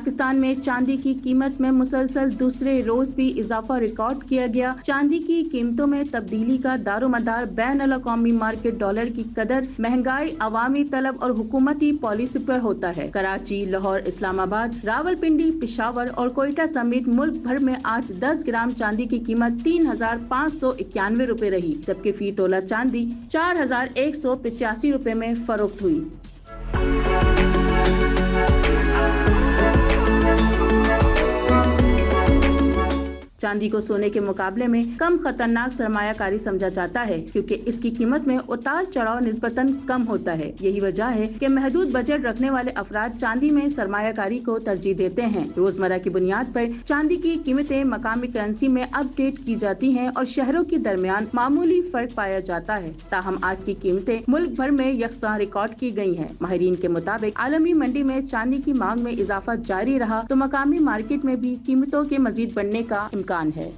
पाकिस्तान में चांदी की कीमत में मुसलसल दूसरे रोज भी इजाफा रिकॉर्ड किया गया। चांदी की कीमतों में तब्दीली का दारोमदार बैन अल-अक़वामी मार्केट डॉलर की कदर, महंगाई, अवामी तलब और हुकूमती पॉलिसी पर होता है। कराची, लाहौर, इस्लामाबाद, रावलपिंडी, पिशावर और कोयटा समेत मुल्क भर में आज 10 ग्राम चांदी की कीमत 3,591 रुपए रही, जबकि फी तोला चांदी 4,185 रुपए में फरोख्त हुई। चांदी को सोने के मुकाबले में कम खतरनाक सरमायाकारी समझा जाता है, क्योंकि इसकी कीमत में उतार चढ़ाव निस्बतन कम होता है। यही वजह है कि महदूद बजट रखने वाले अफराद चांदी में सरमायाकारी को तरजीह देते हैं। रोजमर्रा की बुनियाद पर चांदी की कीमतें मकामी करेंसी में अपडेट की जाती हैं और शहरों के दरमियान मामूली फर्क पाया जाता है। ताहम आज की कीमतें मुल्क भर में यकसा रिकॉर्ड की गई हैं। माहिरीन के मुताबिक आलमी मंडी में चांदी की मांग में इजाफा जारी रहा तो मकामी मार्केट में भी कीमतों के मजीद बढ़ने का इम्कान है।